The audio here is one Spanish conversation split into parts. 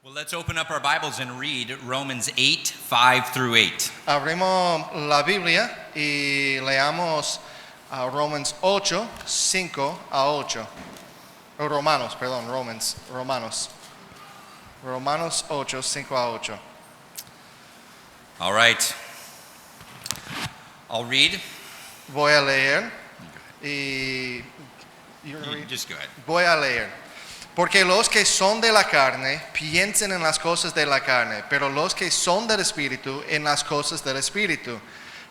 Well, let's open up our Bibles and read Romans 8, 5 through 8. Abrimos la Biblia y leamos Romans 8, 5 a 8. Romanos 8, 5 a 8. All right. I'll read. Voy a leer y Just go ahead. voy a leer. Porque los que son de la carne piensen en las cosas de la carne, pero los que son del Espíritu en las cosas del Espíritu.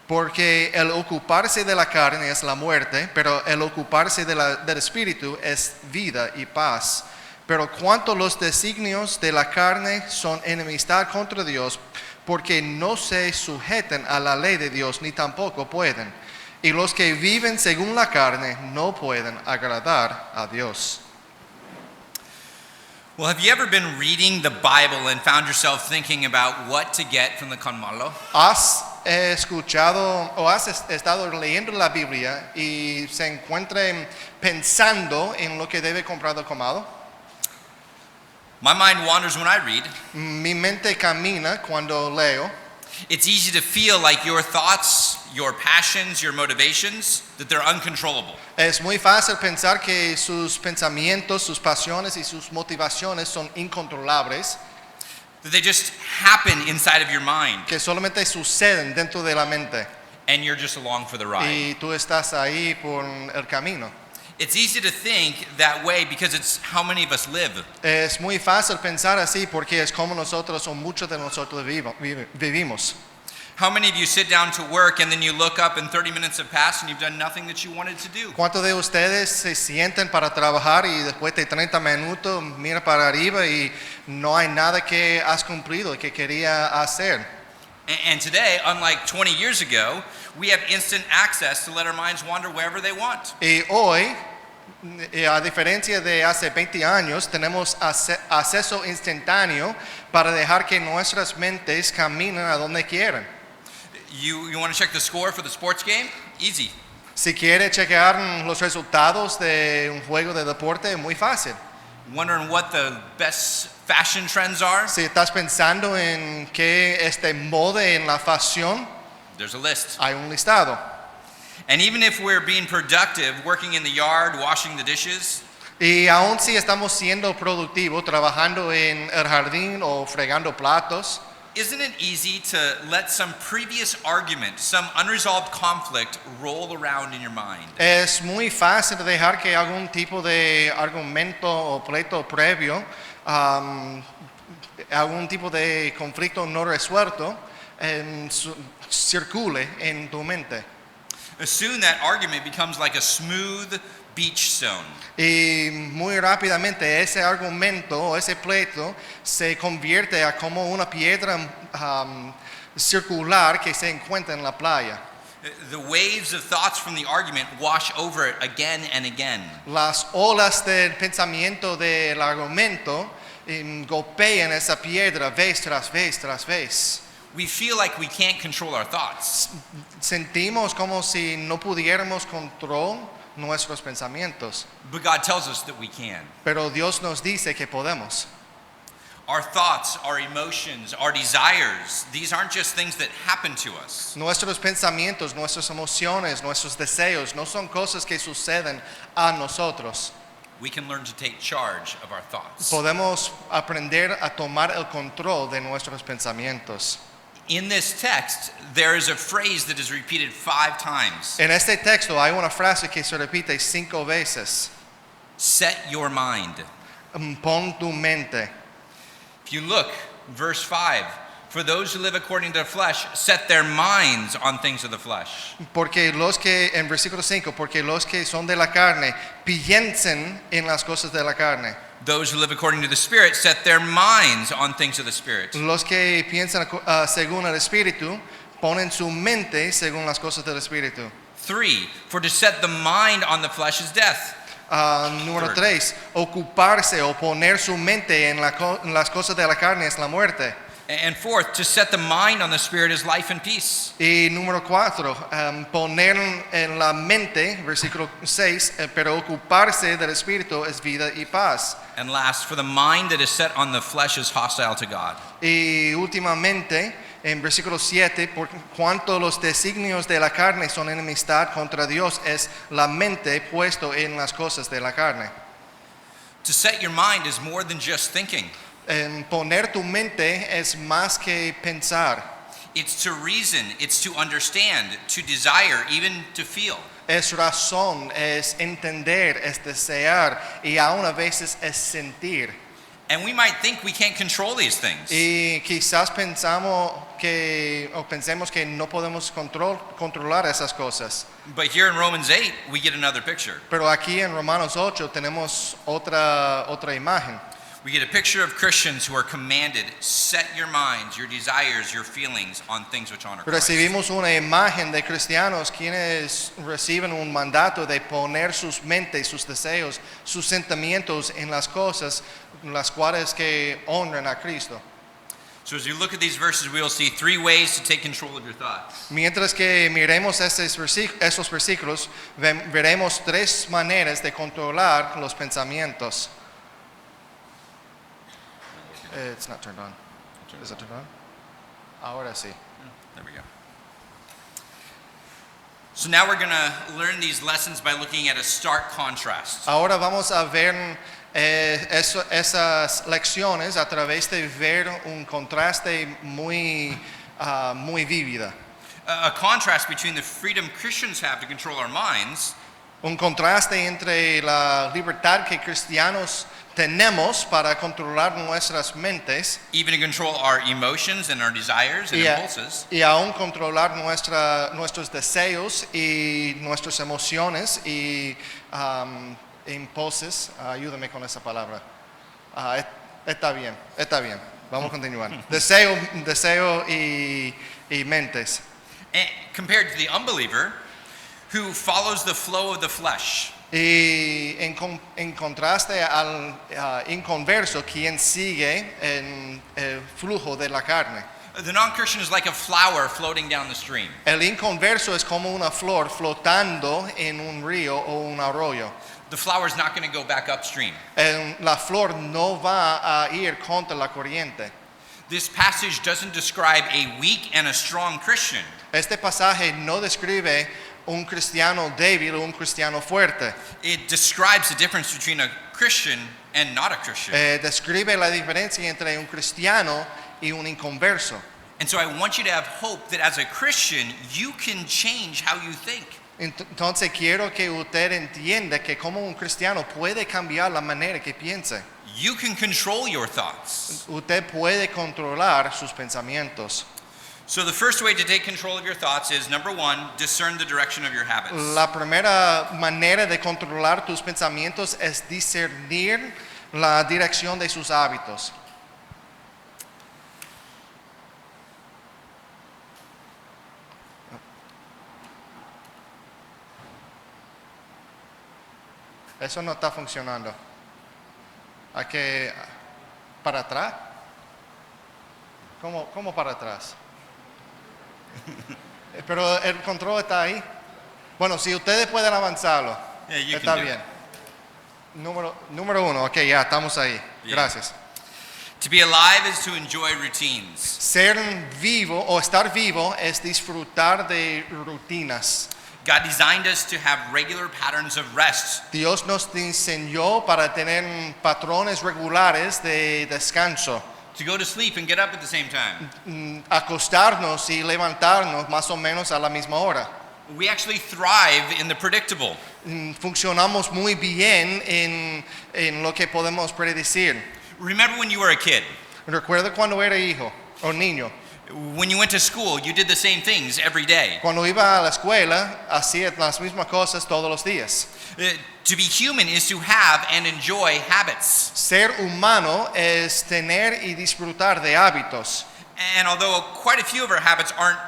Porque el ocuparse de la carne es la muerte, pero el ocuparse del Espíritu es vida y paz. Pero cuanto los designios de la carne son enemistad contra Dios, porque no se sujeten a la ley de Dios, ni tampoco pueden. Y los que viven según la carne no pueden agradar a Dios. Well, have you ever been reading the Bible and found yourself thinking about what to get from the Conmalo? ¿Has escuchado o has estado leyendo la Biblia y se encuentran pensando en lo que debe comprar del colmado? My mind wanders when I read. Mi mente camina cuando leo. It's easy to feel like your thoughts, your passions, your motivations, that they're uncontrollable. Es muy fácil pensar que sus pensamientos, sus pasiones y sus motivaciones son incontrolables, That they just happen inside of your mind que solamente suceden dentro de la mente and you're just along for the ride. y tú estás ahí por el camino. It's easy to think that way because it's how many of us live. Es muy fácil pensar así porque es como nosotros o muchos de nosotros vivimos. How many of you sit down to work and then you look up and 30 minutes have passed and you've done nothing that you wanted to do? ¿Cuántos de ustedes se sienten para trabajar y después de 30 minutos mira para arriba y no hay nada que has cumplido, que quería hacer? And today, unlike 20 years ago, we have instant access to let our minds wander wherever they want. Y hoy, a diferencia de hace 20 años, tenemos acceso instantáneo para dejar que nuestras mentes caminen a donde quieran. You want to check the score for the sports game? Easy. Si quiere chequear los resultados de un juego de deporte, es muy fácil. Wondering what the best fashion trends are? Si estás pensando en qué moda en la fashion, There's a list. hay un listado. And even if we're being productive, working in the yard, washing the dishes, Y aun si estamos siendo productivos, trabajando en el jardín o fregando platos, isn't it easy to let some previous argument, some unresolved conflict roll around in your mind? es muy fácil dejar que algún tipo de argumento o pleito previo, algún tipo de conflicto no resuelto, circule en tu mente. Soon that argument becomes like a smooth beach stone. Y muy rápidamente ese argumento o ese pleito se convierte a como una piedra circular que se encuentra en la playa. The waves of thoughts from the argument wash over it again and again. Las olas del pensamiento del argumento golpean esa piedra vez tras vez tras vez. We feel like we can't control our thoughts. Sentimos como si no pudiéramos controlar nuestros pensamientos, But God tells us that we can. pero Dios nos dice que podemos. Our thoughts, our emotions, our desires, these aren't just things that happen to us. Nuestros pensamientos, nuestras emociones, nuestros deseos no son cosas que suceden a nosotros. We can learn to take charge of our thoughts. Podemos aprender a tomar el control de nuestros pensamientos. In this text, there is a phrase that is repeated 5 times. En este texto hay una frase que se repite 5 veces. Set your mind. Pon tu mente. If you look, verse 5, for those who live according to the flesh set their minds on things of the flesh. Porque en versículo 5, porque los que son de la carne piensen en las cosas de la carne. Those who live according to the Spirit set their minds on things of the Spirit. Los que piensan según el Espíritu ponen su mente según las cosas del Espíritu. 3, for to set the mind on the flesh is death. Número 3, ocuparse o poner su mente en las cosas de la carne es la muerte. And fourth, to set the mind on the Spirit is life and peace. Y número 4, poner en la mente, versículo 6, pero ocuparse del Espíritu es vida y paz. And last, for the mind that is set on the flesh is hostile to God. Y últimamente, en versículo 7, por cuanto los designios de la carne son enemistad contra Dios, es la mente puesto en las cosas de la carne. To set your mind is more than just thinking. Poner tu mente es más que pensar. It's to reason, it's to understand, to desire, even to feel. Es razón, es entender, es desear y aún a veces es sentir. And we might think we can't control these things. Y quizás pensemos que no podemos controlar esas cosas. But here in Romans 8, we get another picture. Pero aquí en Romanos 8 tenemos otra imagen. We get a picture of Christians who are commanded, set your minds, your desires, your feelings on things which honor Christ. Recibimos una imagen de cristianos quienes reciben un mandato de poner sus mentes, sus deseos, sus sentimientos en las cosas las cuales que honran a Cristo. So as you look at these verses, we will see three ways to take control of your thoughts. Mientras que miremos esos versículos, veremos tres maneras de controlar los pensamientos. It's not turned on. Is it turned on? Ahora sí. There we go. So now we're going to learn these lessons by looking at a stark contrast. Ahora vamos a ver esas lecciones a través de ver un contraste muy vívida. A contrast between the freedom Christians have to control our minds Un contraste entre la libertad que cristianos tenemos para controlar nuestras mentes even to control our emotions and our desires and impulses, y aún controlar nuestros deseos y nuestras emociones y impulsos. Ayúdame con esa palabra. Está bien. Vamos a continuar. Deseo y mentes. and compared to the unbeliever who follows the flow of the flesh. Y en contraste al inconverso, quien sigue en el flujo de la carne. The non-Christian is like a flower floating down the stream. El inconverso es como una flor flotando en un río o un arroyo. The flower is not going to go back upstream. La flor no va a ir contra la corriente. This passage doesn't describe a weak and a strong Christian. Este pasaje no describe un cristiano débil o un cristiano fuerte. It describes the difference between a Christian and not a Christian. Describe la diferencia entre un cristiano y un inconverso. And so I want you to have hope that as a Christian, you can change how you think. Entonces quiero que usted entienda que como un cristiano puede cambiar la manera que piense. You can control your thoughts. Usted puede controlar sus pensamientos. So the first way to take control of your thoughts is, number one, discern the direction of your habits. La primera manera de controlar tus pensamientos es discernir la dirección de sus hábitos. Eso no está funcionando. Hay que para atrás. ¿Cómo para atrás? Pero el control está ahí. Bueno, si ustedes pueden avanzarlo, Yeah, you está can do bien. Número uno, ok, ya estamos ahí. Yeah. Gracias. To be alive is to enjoy routines. Ser vivo o estar vivo es disfrutar de rutinas. God designed us to have regular patterns of rest. Dios nos diseñó para tener patrones regulares de descanso. To go to sleep and get up at the same time. Acostarnos y levantarnos más o menos a la misma hora. We actually thrive in the predictable. Funcionamos muy bien en lo que podemos predecir. Remember when you were a kid? Recuerda cuando era hijo o niño. When you went to school, you did the same things every day. Cuando iba a la escuela, hacía las mismas cosas todos los días. To be human is to have and enjoy habits. Ser humano es tener y disfrutar de hábitos. And although quite a few of our habits aren't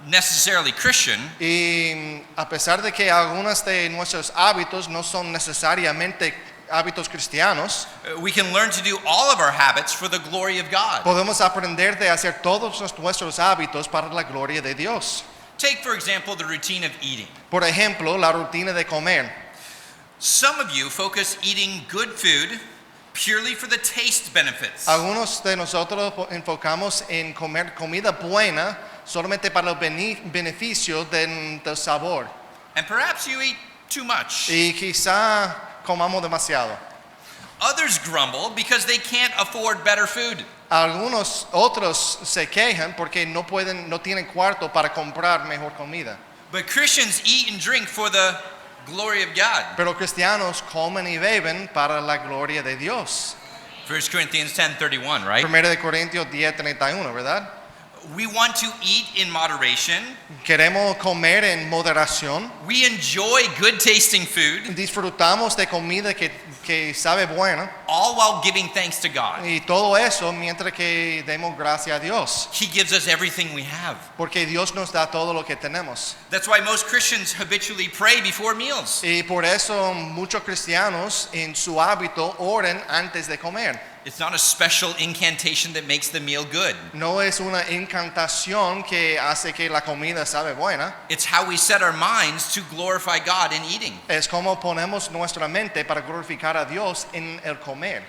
necessarily Christian, Y a pesar de que algunos de nuestros hábitos no son necesariamente hábitos cristianos, we can learn to do all of our habits for the glory of God. podemos aprender de hacer todos nuestros hábitos para la gloria de Dios. Take, for example, the routine of eating. Por ejemplo, la rutina de comer. Some of you focus eating good food purely for the taste benefits. Algunos de nosotros enfocamos en comer comida buena solamente para el beneficio del sabor. And perhaps you eat too much. Y quizá comamos demasiado. Others grumble because they can't afford better food. Algunos otros se quejan porque no tienen cuarto para comprar mejor comida. But Christians eat and drink for the glory of God. Pero cristianos comen y beben para la gloria de Dios. 1 Corinthians 10:31, right? 1 de Corintios 10:31, ¿verdad? We want to eat in moderation. Queremos comer en moderación. We enjoy good tasting food, Disfrutamos de comida que sabe buena. all while giving thanks to God. Y todo eso mientras que demos gracias a Dios. He gives us everything we have. Porque Dios nos da todo lo que tenemos. That's why most Christians habitually pray before meals. Y por eso muchos cristianos en su hábito oran antes de comer. It's not a special incantation that makes the meal good. No es una incantación que hace que la comida sabe buena. It's how we set our minds to glorify God in eating. Es como ponemos nuestra mente para glorificar a Dios en el comer.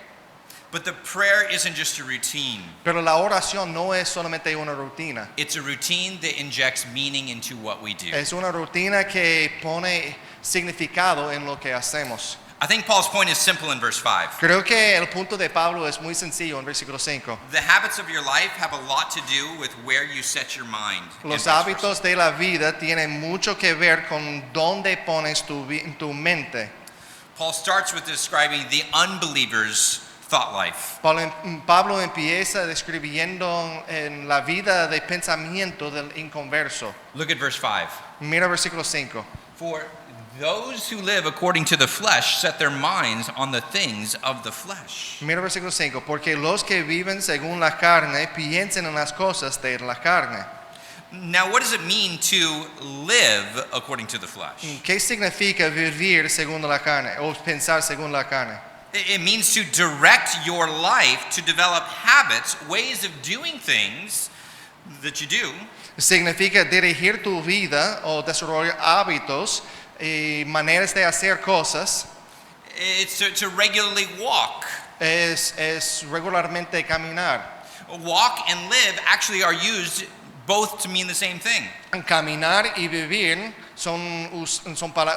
But the prayer isn't just a routine. Pero la oración no es solamente una rutina. It's a routine that injects meaning into what we do. Es una rutina que pone significado en lo que hacemos. I think Paul's point is simple in verse 5. Creo que el punto de Pablo es muy sencillo en versículo 5. The habits of your life have a lot to do with where you set your mind. and Los vice versa. hábitos de la vida tienen mucho que ver con dónde pones tu mente. Paul starts with describing the unbeliever's thought life. Pablo empieza describiendo en la vida de pensamiento del inconverso. Look at verse 5. Mira versículo 5. For those who live according to the flesh set their minds on the things of the flesh. Mira versículo 5. Porque los que viven según la carne piensan en las cosas de la carne. Now, what does it mean to live according to the flesh? ¿Qué significa vivir según la carne o pensar según la carne? It means to direct your life to develop habits, ways of doing things that you do Significa dirigir tu vida o desarrollar hábitos y maneras de hacer cosas. It's to regularly walk. Es regularmente caminar. Walk and live actually are used both to mean the same thing. Caminar y vivir son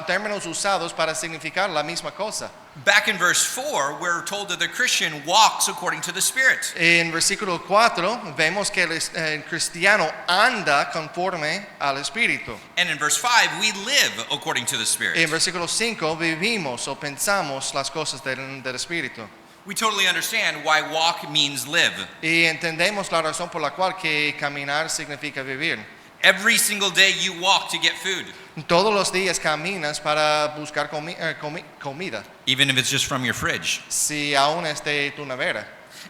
términos usados para significar la misma cosa. Back in verse 4, we're told that the Christian walks according to the Spirit. En versículo 4 vemos que el cristiano anda conforme al Espíritu. And in verse 5, we live according to the Spirit. En versículo 5 vivimos o pensamos las cosas del Espíritu. We totally understand why walk means live. Y entendemos la razón por la cual que caminar significa vivir. Every single day you walk to get food, Todos los días caminas para buscar comida, even if it's just from your fridge. si aún es de tu nevera.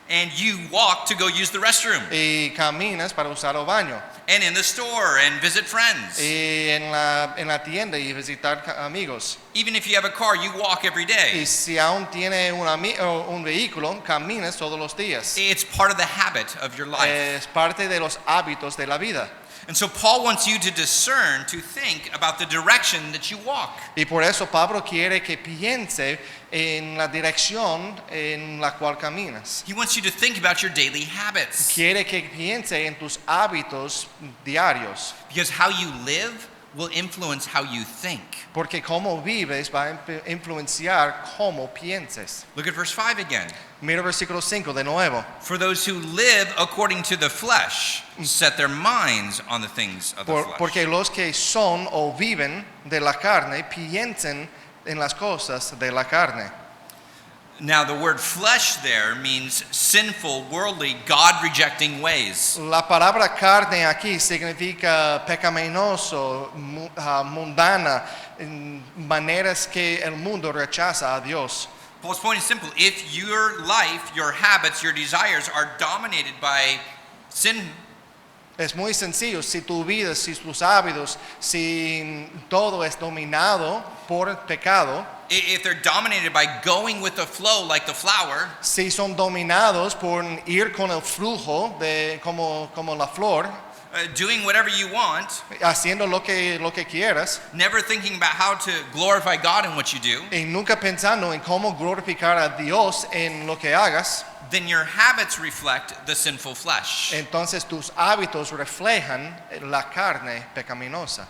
And you walk to go use the restroom, Y caminas para usar el baño. and in the store and visit friends. Y en la tienda y visitar amigos. Even if you have a car, you walk every day. Y si aún tiene un vehículo, caminas todos los días. It's part of the habit of your life. Es parte de los hábitos de la vida. And so Paul wants you to discern, to think about the direction that you walk. Y por eso Pablo quiere que piense en la dirección en la cual caminas. He wants you to think about your daily habits. Quiere que piense en tus hábitos diarios. Because how you live will influence how you think. Porque cómo vives va a influenciar cómo pienses. Look at verse 5 again. Mira versículo 5 de nuevo. For those who live according to the flesh set their minds on the things of the flesh. Porque los que son o viven de la carne piensan en las cosas de la carne. Now the word flesh there means sinful, worldly, God-rejecting ways. La palabra carne aquí significa pecaminoso, mundana, en maneras que el mundo rechaza a Dios. Paul's point is simple. If your life, your habits, your desires are dominated by sin, Es muy sencillo, si tu vida, si tus hábitos, si todo es dominado por el pecado, if they're dominated by going with the flow like the flower, si son dominados por ir con el flujo de como la flor, doing whatever you want, haciendo lo que quieras never thinking about how to glorify God in what you do, y nunca pensando en cómo glorificar a Dios en lo que hagas, then your habits reflect the sinful flesh. entonces tus hábitos reflejan la carne pecaminosa.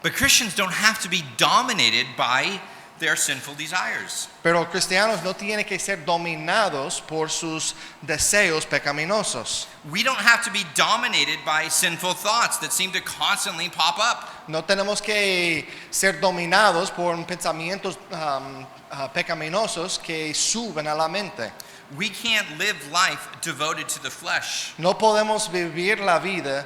But Christians don't have to be dominated by their sinful desires. Pero cristianos no tienen que ser dominados por sus deseos pecaminosos. We don't have to be dominated by sinful thoughts that seem to constantly pop up. No tenemos que ser dominados por pensamientos pecaminosos que suben a la mente. We can't live life devoted to the flesh, No podemos vivir la vida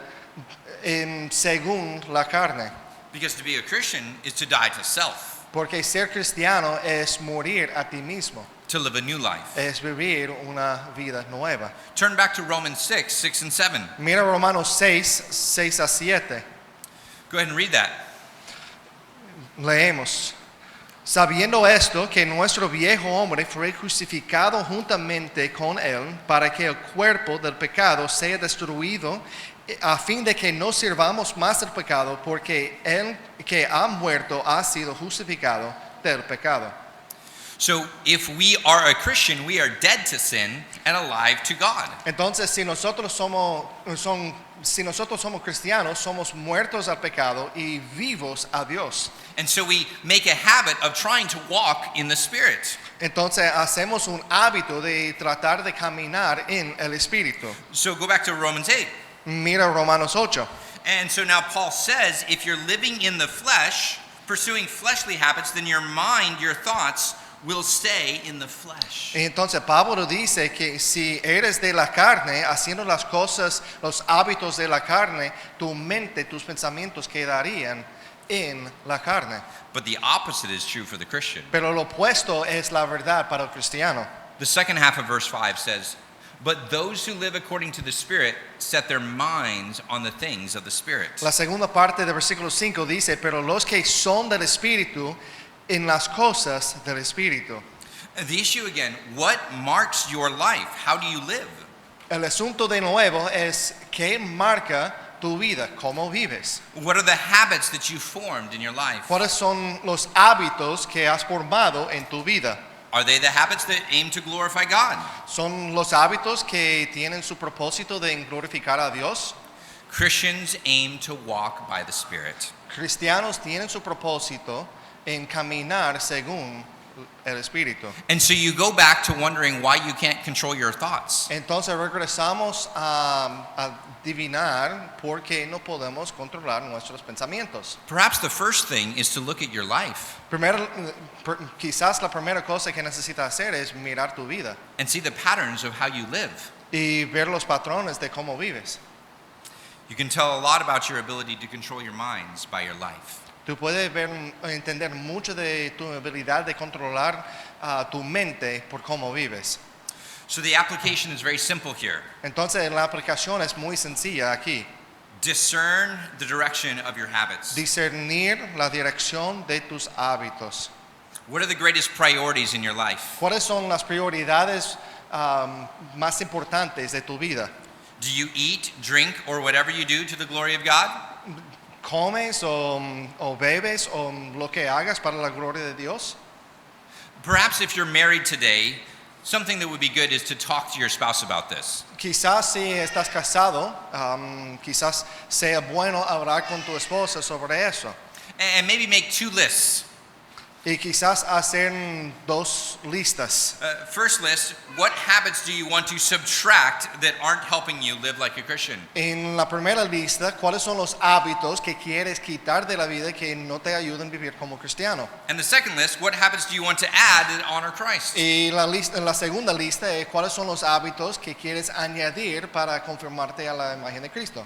según la carne, because to be a Christian is to die to self, porque ser cristiano es morir a ti mismo, to live a new life. es vivir una vida nueva. Turn back to Romans 6 and 7. Mira Romanos 6 a 7. Go ahead and read that. Leemos. Sabiendo esto, que nuestro viejo hombre fue crucificado juntamente con él, para que el cuerpo del pecado sea destruido, a fin de que no sirvamos más al pecado, porque el que ha muerto ha sido justificado del pecado. So if we are a Christian, we are dead to sin and alive to God. Entonces, si nosotros somos cristianos, somos muertos al pecado y vivos a Dios. And so we make a habit of trying to walk in the Spirit. Entonces, hacemos un hábito de tratar de caminar en el Espíritu. So go back to Romans 8. Mira Romanos 8. And so now Paul says, if you're living in the flesh, pursuing fleshly habits, then your mind, your thoughts will stay in the flesh. Y entonces Pablo dice que si eres de la carne, haciendo las cosas, los hábitos de la carne, tu mente, tus pensamientos quedarían en la carne. But the opposite is true for the Christian. Pero lo opuesto es la verdad para el cristiano. The second half of verse 5 says, but those who live according to the Spirit set their minds on the things of the Spirit. La segunda parte del versículo 5 dice, pero los que son del Espíritu, en las cosas del Espíritu. The issue again, what marks your life? How do you live? El asunto de nuevo es qué marca tu vida, cómo vives. What are the habits that you formed in your life? ¿Cuáles son los hábitos que has formado en tu vida? Are they the habits that aim to glorify God? ¿Son los hábitos que tienen su propósito de glorificar a Dios? Christians aim to walk by the Spirit. Cristianos tienen su propósito en caminar según el Espíritu. And so you go back to wondering why you can't control your thoughts. Entonces regresamos a adivinar por qué no podemos controlar nuestros pensamientos. Perhaps the first thing is to look at your life Quizás la primera cosa que necesitas hacer es mirar tu vida and see the patterns of how you live. y ver los patrones de cómo vives. You can tell a lot about your ability to control your minds by your life. Tú puedes entender mucho de tu habilidad de controlar tu mente por cómo vives. So the application is very simple here. Entonces la aplicación es muy sencilla aquí. Discern the direction of your habits. Discernir la dirección de tus hábitos. What are the greatest priorities in your life? ¿Cuáles son las prioridades más importantes de tu vida? Do you eat, drink, or whatever you do to the glory of God? ¿Comes o bebes o lo que hagas para la gloria de Dios? Perhaps if you're married today, something that would be good is to talk to your spouse about this. Quizás si estás casado, quizás sea bueno hablar con tu esposa sobre eso. And maybe make two lists. Y quizás hacer dos listas. First list, what habits do you want to subtract that aren't helping you live like a Christian? En la primera lista, ¿cuáles son los hábitos que quieres quitar de la vida que no te ayudan a vivir como cristiano? And the second list, what habits do you want to add that honor Christ? Y la segunda lista es cuáles son los hábitos que quieres añadir para conformarte a la imagen de Cristo.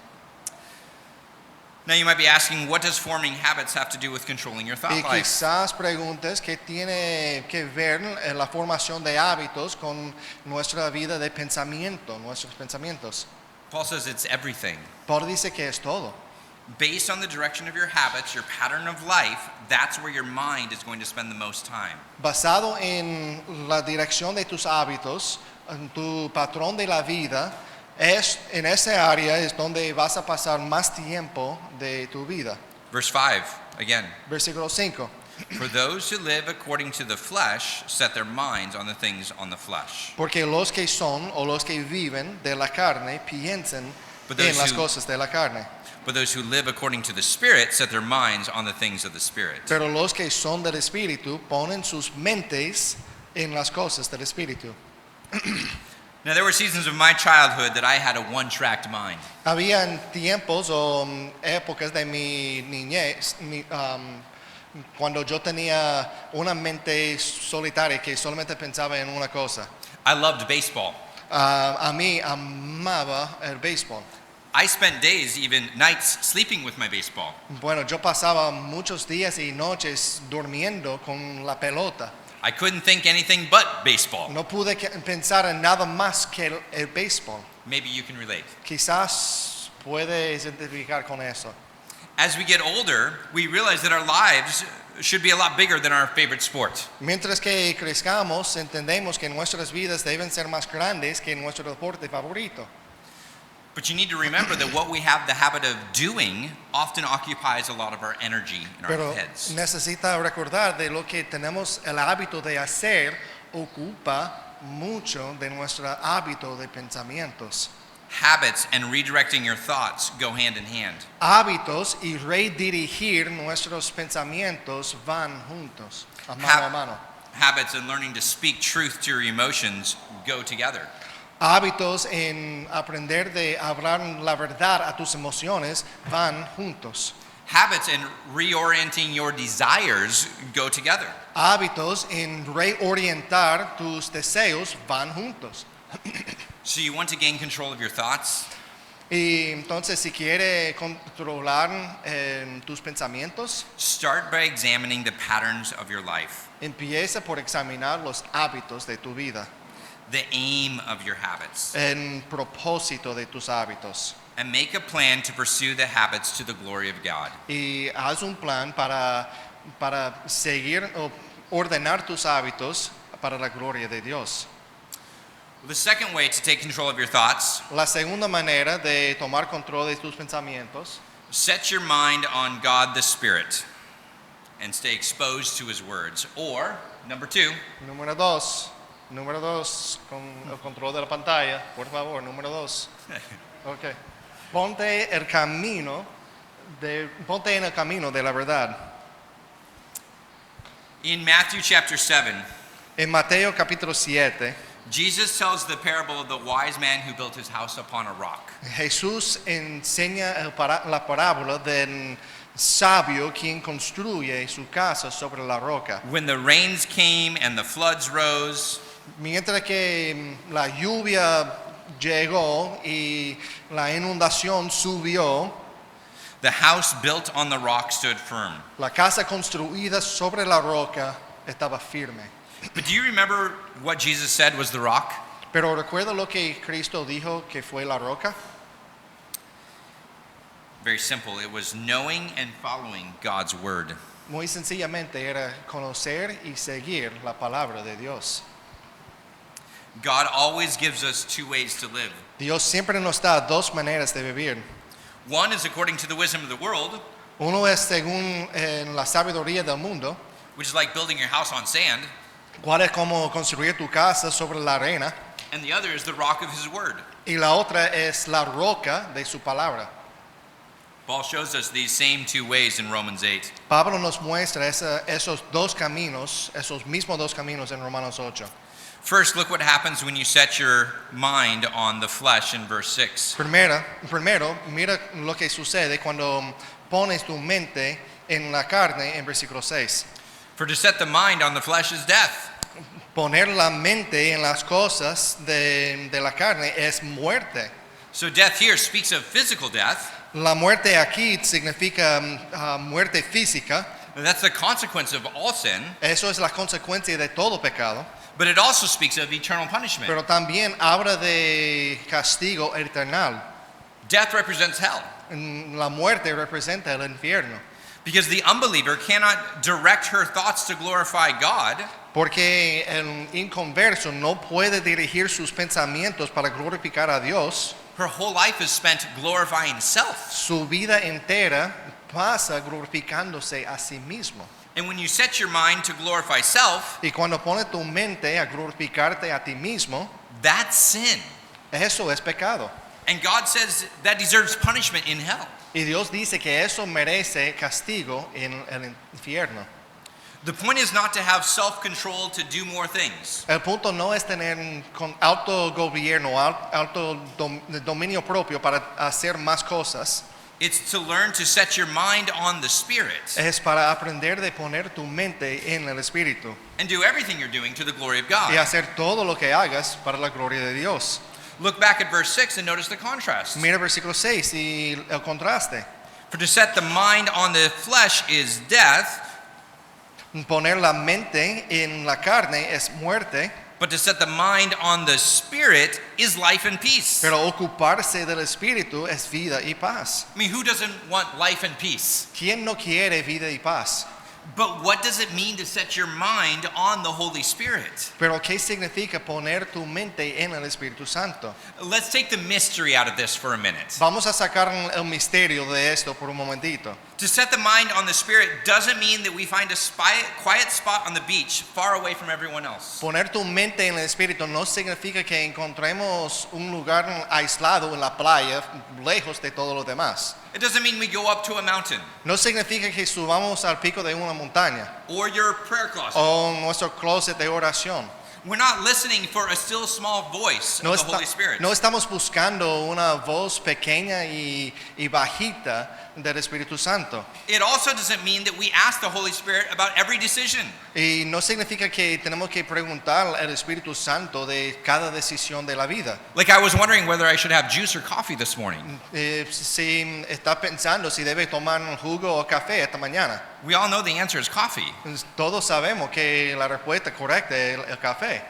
Now you might be asking, what does forming habits have to do with controlling your thought Y life? quizás preguntes qué tiene que ver la formación de hábitos con nuestra vida de pensamiento, nuestros pensamientos. Paul says it's everything. Pablo dice que es todo. based on the direction of your habits, your pattern of life, that's where your mind is going to spend the most time. Basado en la dirección de tus hábitos, en tu patrón de la vida, en esa área es donde vas a pasar más tiempo de tu vida. Verse 5, again. Versículo 5. For those who live according to the flesh set their minds on the things on the flesh. Porque los que son o los que viven de la carne piensan But those en las who- cosas de la carne. But those who live according to the Spirit set their minds on the things of the Spirit. Pero los que son del Espíritu ponen sus mentes en las cosas del Espíritu. Now, there were seasons of my childhood that I had a one-tracked mind. Habían tiempos o épocas de mi niñez cuando yo tenía una mente solitaria que solamente pensaba en una cosa. I loved baseball. A mí amaba el béisbol. I spent days, even nights, sleeping with my baseball. Bueno, yo pasaba muchos días y noches durmiendo con la pelota. I couldn't think anything but baseball. No pude pensar en nada más que el béisbol. Maybe you can relate. Quizás puedes identificar con eso. As we get older, we realize that our lives should be a lot bigger than our favorite sport. Mientras que crezcamos, entendemos que nuestras vidas deben ser más grandes que nuestro deporte favorito. But you need to remember that what we have the habit of doing often occupies a lot of our energy in our Pero heads. necesita recordar de lo que tenemos el hábito de hacer ocupa mucho de nuestro hábito de pensamientos. Habits and redirecting your thoughts go hand in hand. Hábitos y redirigir nuestros pensamientos van juntos, a mano a mano. Habits and learning to speak truth to your emotions go together. Hábitos en aprender de hablar la verdad a tus emociones van juntos. Habits and reorienting your desires go together. Hábitos en reorientar tus deseos van juntos. So you want to gain control of your thoughts? Y entonces si quiere controlar tus pensamientos, Start by examining the patterns of your life, empieza por examinar los hábitos de tu vida, the aim of your habits, el propósito de tus hábitos. and make a plan to pursue the habits to the glory of God. Y haz un plan para seguir o ordenar tus hábitos para la gloria de Dios. The second way to take control of your thoughts, La segunda manera de tomar control de tus pensamientos, set your mind on God the Spirit and stay exposed to His words. Or, number two, número dos, con el control de la pantalla, por favor, número 2. Okay. Ponte en el camino de la verdad. in Matthew chapter 7, En Mateo capítulo 7, Jesus tells the parable of the wise man who built his house upon a rock. Jesús enseña la parábola del sabio quien construye su casa sobre la roca. When the rains came and the floods rose, Mientras que la lluvia llegó y la inundación subió, the house built on the rock stood firm. la casa construida sobre la roca estaba firme. But do you remember what Jesus said was the rock? Pero recuerda lo que Cristo dijo que fue la roca. Very simple. It was knowing and following God's word. Muy sencillamente era conocer y seguir la palabra de Dios. God always gives us two ways to live. Dios siempre nos da dos maneras de vivir. One is according to the wisdom of the world, Uno es según la sabiduría del mundo, which is like building your house on sand, cuál es como construir tu casa sobre la arena, and the other is the rock of his word. y la otra es la roca de su palabra. Paul shows us these same two ways in Romans 8. Pablo nos muestra esos dos caminos, esos mismos dos caminos en Romanos 8. First, look what happens when you set your mind on the flesh in verse 6. Primero, mira lo que sucede cuando pones tu mente en la carne en versículo 6. For to set the mind on the flesh is death, Poner la mente en las cosas de la carne es muerte. so death here speaks of physical death. La muerte aquí significa muerte física. That's the consequence of all sin, Eso es la consecuencia de todo pecado. but it also speaks of eternal punishment. Pero también habla de castigo eternal. Death represents hell. La muerte representa el infierno. Because the unbeliever cannot direct her thoughts to glorify God, Porque el inconverso no puede dirigir sus pensamientos para glorificar a Dios. her whole life is spent glorifying self. Su vida entera pasa glorificándose a sí mismo. And when you set your mind to glorify self, Y cuando pones tu mente a glorificarte a ti mismo, that's sin. eso es pecado. And God says that deserves punishment in hell. Y Dios dice que eso merece castigo en el infierno. The point is not to have self-control to do more things. El punto no es tener con autogobierno, dominio propio para hacer más cosas. It's to learn to set your mind on the Spirit Es para aprender de poner tu mente en el Espíritu and do everything you're doing to the glory of God. y hacer todo lo que hagas para la gloria de Dios. Look back at verse 6 and notice the contrast. Mira versículo 6 y el contraste. For to set the mind on the flesh is death, Poner la mente en la carne es muerte, but to set the mind on the Spirit is life and peace. pero ocuparse del Espíritu es vida y paz. I mean, who doesn't want life and peace? ¿Quién no quiere vida y paz? But what does it mean to set your mind on the Holy Spirit? Pero ¿qué significa poner tu mente en el Espíritu Santo? Let's take the mystery out of this for a minute. Vamos a sacar el misterio de esto por un momentito. To set the mind on the Spirit doesn't mean that we find a quiet spot on the beach far away from everyone else. Poner tu mente en el Espíritu no significa que encontremos un lugar aislado en la playa, lejos de todo lo demás. It doesn't mean we go up to a mountain No significa que subamos al pico de una montaña or your prayer closet. o nuestro closet de oración. We're not listening for a still small voice No, of the Holy Spirit. no estamos buscando una voz pequeña y bajita del Espíritu Santo. It also doesn't mean that we ask the Holy Spirit about every decision. Y no significa que tenemos que preguntar al Espíritu Santo de cada decisión de la vida. Like I was wondering whether I should have juice or coffee this morning. Si está pensando si debe tomar un jugo o café esta mañana. We all know the answer is coffee. Todos sabemos que la respuesta correcta es el café.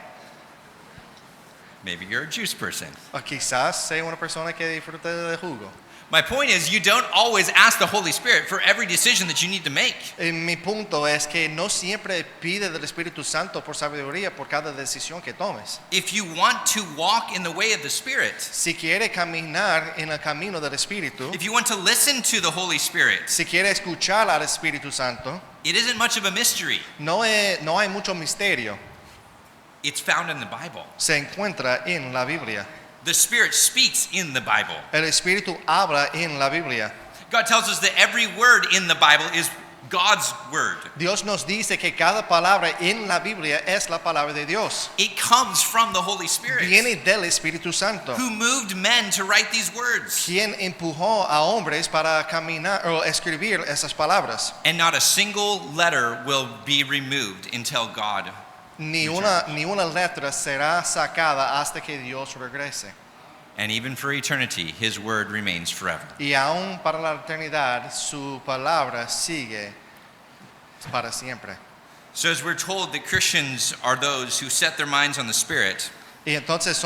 Maybe you're a juice person. O quizás sea una persona que disfruta de jugo. My point is, you don't always ask the Holy Spirit for every decision that you need to make. Mi punto es que no siempre pide del Espíritu Santo por sabiduría por cada decisión que tomes. If you want to walk in the way of the Spirit, Si quiere caminar en el camino del Espíritu, if you want to listen to the Holy Spirit, si quiere escuchar al Espíritu Santo, it isn't much of a mystery. no hay mucho misterio. It's found in the Bible. Se encuentra en la Biblia. The Spirit speaks in the Bible. El Espíritu habla en la Biblia. God tells us that every word in the Bible is God's word. Dios nos dice que cada palabra en la Biblia es la palabra de Dios. It comes from the Holy Spirit, Viene del Espíritu Santo. who moved men to write these words. Quien empujó a hombres para caminar o escribir esas palabras. And not a single letter will be removed until God. Ni una letra será sacada hasta que Dios regrese. And even for eternity, His word remains forever. Y aún para la eternidad su palabra sigue para siempre. So as we're told that Christians are those who set their minds on the Spirit, Y entonces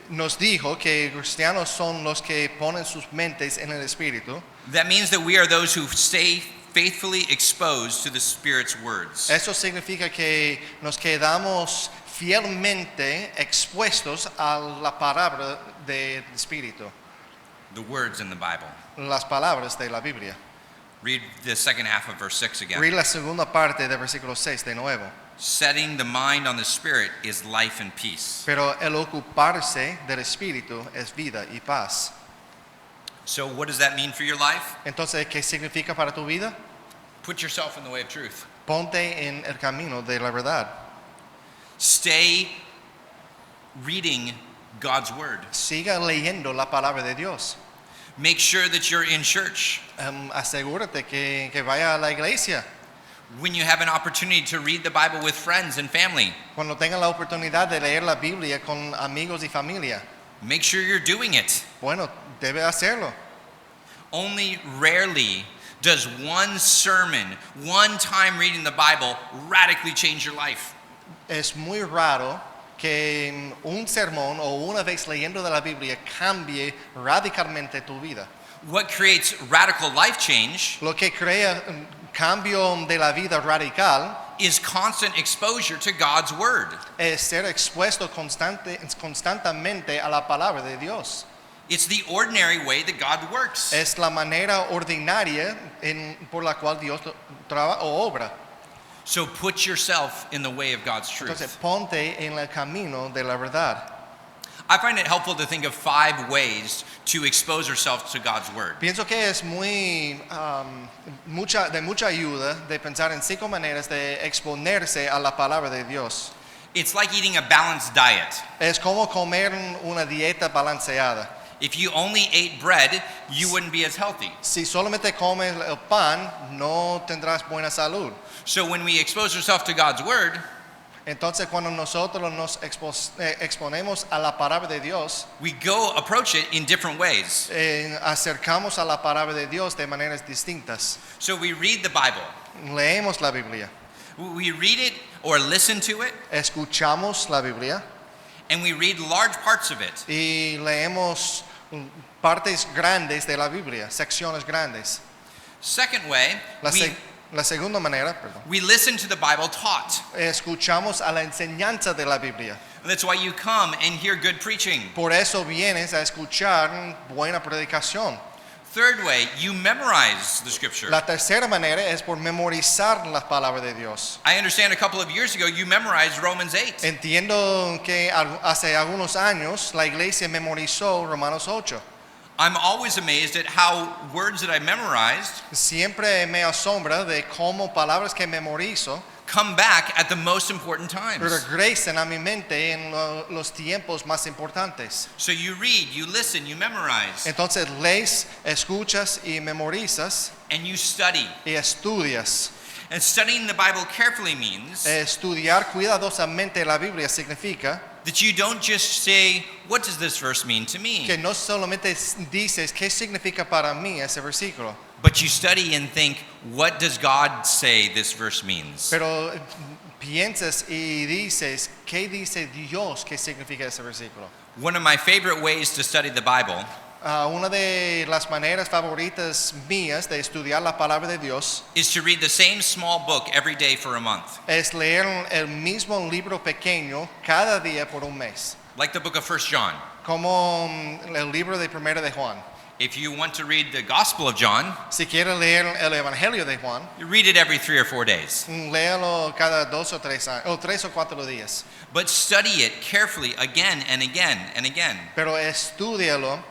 nos dijo que cristianos son los que ponen sus mentes en el Espíritu. that means that we are those who stay faithfully exposed to the Spirit's words. Eso significa que nos quedamos fielmente expuestos a la palabra del Espíritu, The words in the Bible. las palabras de la Biblia. Read the second half of verse 6 again. Read la segunda parte del versículo 6 de nuevo. Setting the mind on the Spirit is life and peace. Pero el ocuparse del Espíritu es vida y paz. So what does that mean for your life? Entonces, ¿qué significa para tu vida? Put yourself in the way of truth. Ponte en el camino de la verdad. Stay reading God's word. Siga leyendo la palabra de Dios. Make sure that you're in church. Asegúrate que vaya a la iglesia. When you have an opportunity to read the Bible with friends and family, Cuando tenga la oportunidad de leer la Biblia con amigos y familia, make sure you're doing it. bueno, debe hacerlo. Only rarely does one sermon, one time reading the Bible radically change your life. Es muy raro que un sermón o una vez leyendo de la Biblia cambie radicalmente tu vida. What creates radical life change Lo que crea un cambio de la vida radical is constant exposure to God's word. es ser expuesto constantemente a la palabra de Dios. It's the ordinary way that God works. Es la manera ordinaria por la cual Dios trabaja o obra. So put yourself in the way of God's Entonces truth. ponte en el camino de la verdad. I find it helpful to think of 5 ways to expose yourself to God's word. Pienso que es de mucha ayuda de pensar en 5 maneras de exponerse a la palabra de Dios. It's like eating a balanced diet. Es como comer una dieta balanceada. If you only ate bread, you wouldn't be as healthy. Si solamente comes el pan, no tendrás buena salud. So when we expose ourselves to God's word, Entonces cuando nosotros nos exponemos a la palabra de Dios, we go approach it in different ways. acercamos a la palabra de Dios de maneras distintas. So we read the Bible. Leemos la Biblia, We read it or listen to it, escuchamos la Biblia and we read large parts of it. y leemos partes grandes de la Biblia, secciones grandes. Second way, La segunda manera, perdón, we listen to the Bible taught. escuchamos a la enseñanza de la Biblia. And that's why you come and hear good preaching. Por eso vienes a escuchar buena predicación. Third way, you memorize the scripture. La tercera manera es por memorizar la palabra de Dios. I understand a couple of years ago you memorized Romans 8. Entiendo que hace algunos años la iglesia memorizó Romanos 8. I'm always amazed at how words that I memorized Siempre me asombra de cómo palabras que memorizo come back at the most important times. regresan a mi mente en los tiempos más importantes. So you read, you listen, you memorize, Entonces lees, escuchas y memorizas and you study. y estudias. And studying the Bible carefully means Estudiar cuidadosamente la Biblia significa that you don't just say, what does this verse mean to me? que no solamente dices qué significa para mí ese versículo, But you study and think, what does God say this verse means? pero piensas y dices qué dice Dios qué significa ese versículo. One of my favorite ways to study the Bible Una de las maneras favoritas mías de estudiar la palabra de Dios is to read the same small book every day for a month, es leer el mismo libro pequeño cada día por un mes, like the book of 1 John. como el libro de Primera de Juan. If you want to read the Gospel of John, Si quieres leer el Evangelio de Juan, you read it every 3 or 4 days. léalo cada 2 o 3 años, o 3 o 4 días. But study it carefully again and again and again. Pero estúdialo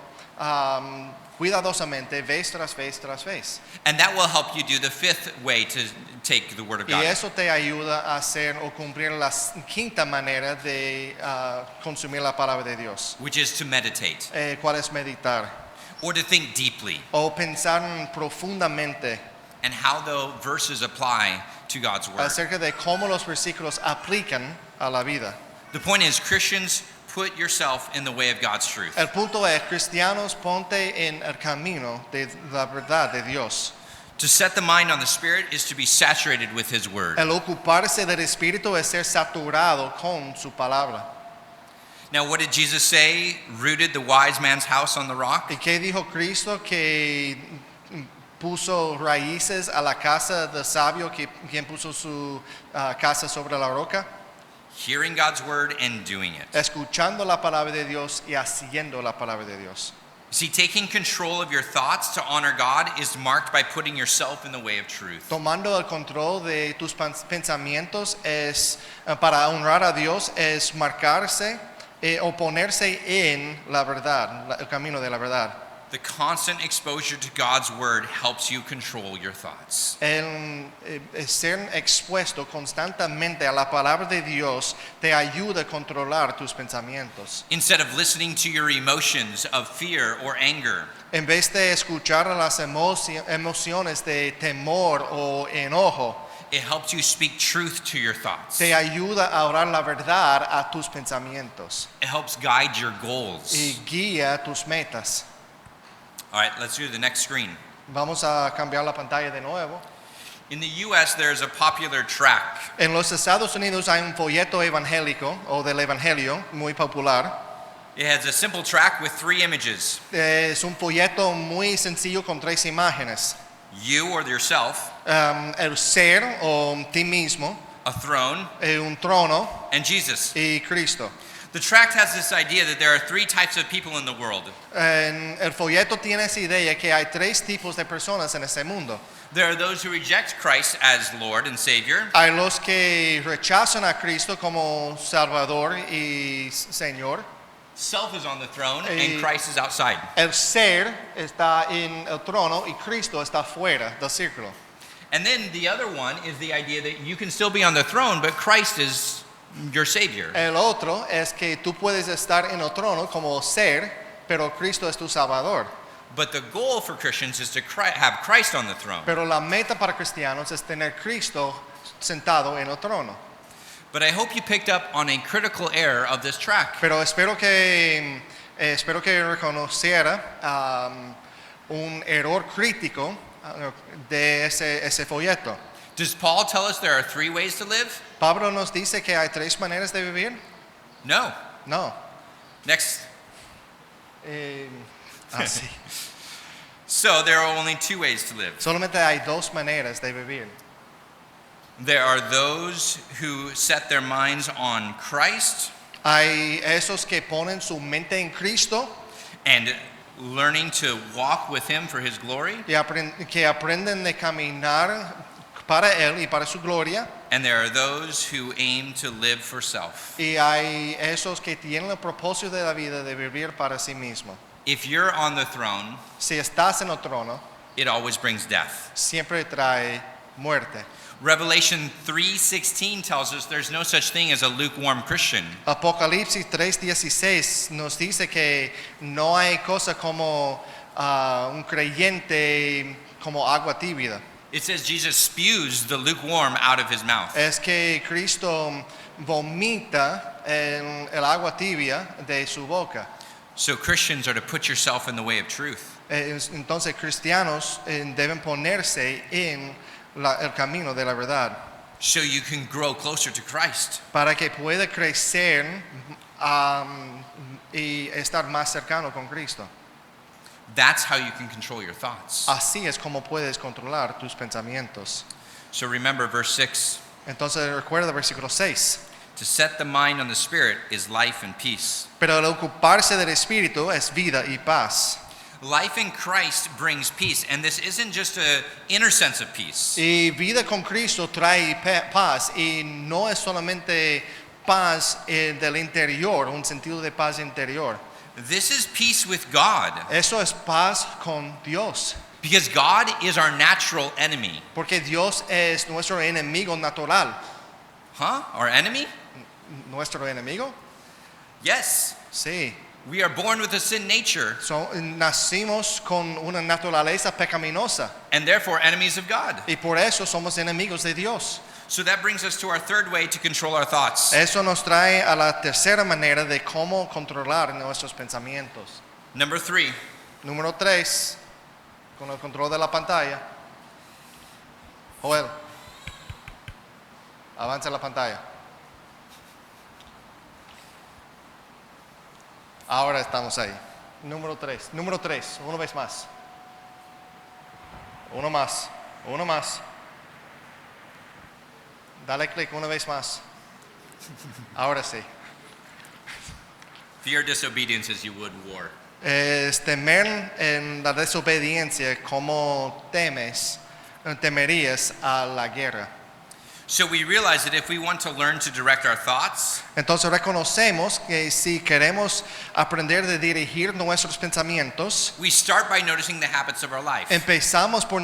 cuidadosamente, vez tras vez tras vez. And that will help you do the 5th way to take the Word of Y God. eso te ayuda a hacer o cumplir la quinta manera de consumir la palabra de Dios. Which is to meditate ¿Cuál es meditar? or to think deeply O pensar profundamente and how the verses apply to God's Word. acerca de cómo los versículos aplican a la vida. The point is, Christians, put yourself in the way of God's truth. El punto es, cristianos, ponte en el camino de la verdad de Dios. To set the mind on the Spirit is to be saturated with His Word. El ocuparse del Espíritu es ser saturado con su palabra. Now, what did Jesus say rooted the wise man's house on the rock? ¿Y qué dijo Cristo? Que puso raíces a la casa del sabio, quien puso su casa sobre la roca, Hearing God's Word and doing it. escuchando la palabra de Dios y haciendo la palabra de Dios. See, taking control of your thoughts to honor God is marked by putting yourself in the way of truth. Tomando el control de tus pensamientos es para honrar a Dios, es marcarse o ponerse en la verdad, el camino de la verdad. The constant exposure to God's Word helps you control your thoughts. El ser expuesto constantemente a la palabra de Dios te ayuda a controlar tus pensamientos. Instead of listening to your emotions of fear or anger, En vez de escuchar las emociones de temor o enojo, it helps you speak truth to your thoughts. te ayuda a orar la verdad a tus pensamientos It helps guide your goals. y guía tus metas. All right, let's do the next screen. Vamos a cambiar la pantalla de nuevo. In the U.S., there's a popular tract. En los Estados Unidos hay un folleto evangélico o del evangelio muy popular. It has a simple tract with 3 images. Es un folleto muy sencillo con 3 imágenes. You or yourself, El ser o ti mismo, a throne, un trono and Jesus. y Cristo. The tract has this idea that there are 3 types of people in the world. El folleto tiene esa idea que hay 3 tipos de personas en este mundo. There are those who reject Christ as Lord and Savior. Hay los que rechazan a Cristo como Salvador y Señor. Self is on the throne Y- and Christ is outside. El ser está en el trono y Cristo está fuera del círculo. And then the other one is the idea that you can still be on the throne, but Christ is your Savior. El otro es que tú puedes estar en el trono como ser, pero Cristo es tu Salvador. But the goal for Christians is to have Christ on the throne. Pero la meta para cristianos es tener Cristo sentado en el trono. But I hope you picked up on a critical error of this tract. Pero espero que reconociera un error crítico de ese folleto. Does Paul tell us there are 3 ways to live? Pablo nos dice que hay 3 maneras de vivir. No. No. Next. Así. So there are only 2 ways to live. Solamente hay 2 maneras de vivir. There are those who set their minds on Christ Hay esos que ponen su mente en Cristo and learning to walk with Him for His glory. y que aprenden de caminar para Él y para su gloria. And there are those who aim to live for self. Y hay esos que tienen el propósito de la vida de vivir para sí mismo. If you're on the throne, Si estás en el trono, it always brings death. siempre trae muerte. Revelation 3:16 tells us there's no such thing as a lukewarm Christian. Apocalipsis 3:16 nos dice que no hay cosa como un creyente como agua tibia. It says Jesus spews the lukewarm out of his mouth. Es que Cristo vomita el agua tibia de su boca. So Christians are to put yourself in the way of truth. Entonces cristianos deben ponerse en el camino de la verdad So you can grow closer to Christ. para que pueda crecer y estar más cercano con Cristo. That's how you can control your thoughts. Así es como puedes controlar tus pensamientos. So remember verse 6. Entonces recuerda versículo 6. To set the mind on the Spirit is life and peace. Pero el ocuparse del Espíritu es vida y paz. Life in Christ brings peace, and this isn't just an inner sense of peace. Y vida con Cristo trae paz y no es solamente paz del interior, un sentido de paz interior. This is peace with God, Eso es paz con Dios, because God is our natural enemy. porque Dios es nuestro enemigo natural. Our enemy? ¿Nuestro enemigo? Yes. Sí. We are born with a sin nature, Nacimos con una naturaleza pecaminosa and therefore enemies of God. y por eso somos enemigos de Dios. So that brings us to our third way to control our thoughts. Eso nos trae a la tercera manera de cómo controlar nuestros pensamientos. Number 3. Número 3, con el control de la pantalla. Joel, avanza la pantalla. Ahora estamos ahí. Número 3, una vez más. Uno más. Dale clic una vez más. Ahora sí. Fear disobedience as you would war. Es temer en la desobediencia como temerías a la guerra. So we realize that if we want to learn to direct our thoughts, Entonces reconocemos que si queremos aprender de dirigir nuestros pensamientos, we start by noticing the habits of our life. empezamos por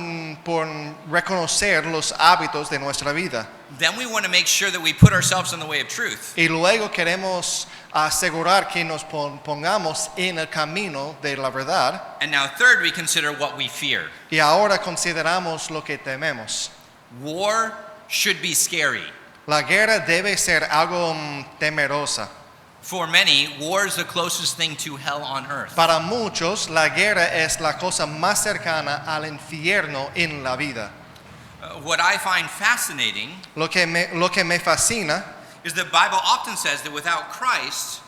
reconocer los hábitos de nuestra vida. Then we want to make sure that we put ourselves in the way of truth. Y luego queremos asegurar que nos pongamos en el camino de la verdad. And now third, we consider what we fear. Y ahora consideramos lo que tememos. War should be scary. La guerra debe ser algo temerosa. For many, war is the closest thing to hell on earth. Para muchos, la guerra es la cosa más cercana al infierno en la vida. What I find fascinating Lo que me fascina is the Bible often says that without Christ,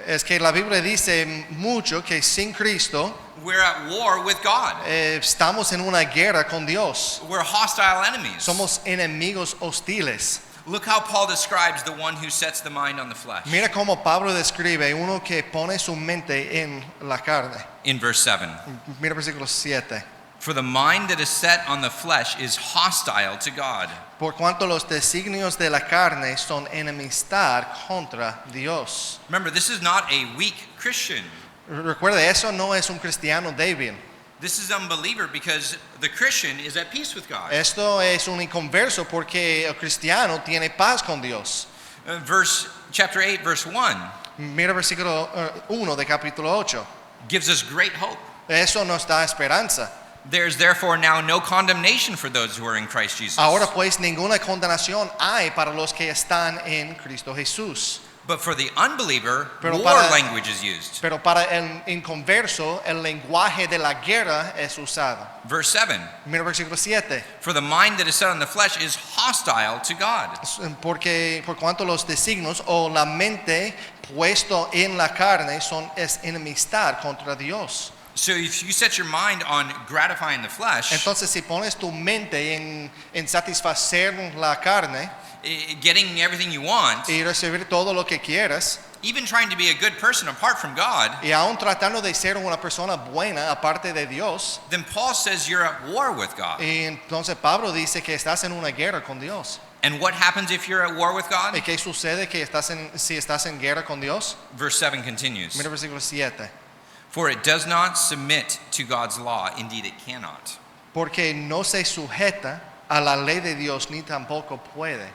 es que la Biblia dice mucho que sin Cristo we're at war with God. estamos en una guerra con Dios. We're hostile enemies. Somos enemigos hostiles. Look how Paul describes the one who sets the mind on the flesh. Mira cómo Pablo describe uno que pone su mente en la carne. In verse 7. Mira versículo 7. For the mind that is set on the flesh is hostile to God. Por cuanto los designios de la carne son enemistad contra Dios. Remember, this is not a weak Christian. Recuerde, eso no es un cristiano débil. This is unbeliever because the Christian is at peace with God. Esto es un inconverso porque el cristiano tiene paz con Dios. Chapter 8, verse 1 Mira versículo 1 de capítulo 8. gives us great hope. Eso nos da esperanza. There's therefore now no condemnation for those who are in Christ Jesus. Ahora pues ninguna condenación hay para los que están en Cristo Jesús. But for the unbeliever, Pero war para- language is used. Pero para el inconverso, el lenguaje de la guerra es usado. Verse 7 Mira versículo 7. For the mind that is set on the flesh is hostile to God. Porque por cuanto los designios o la mente puesto en la carne es enemistad contra Dios. So if you set your mind on gratifying the flesh, Entonces si pones tu mente en satisfacer la carne getting everything you want, y recibir todo lo que quieras, even trying to be a good person apart from God, y aún tratando de ser una persona buena aparte de Dios, then Paul says you're at war with God. y entonces Pablo dice que estás en una guerra con Dios. And what happens if you're at war with God? ¿Y qué sucede si estás en guerra con Dios? Verse 7 continues. Mira versículo 7. For it does not submit to God's law, indeed it cannot. Porque no se sujeta a la ley de Dios ni tampoco puede.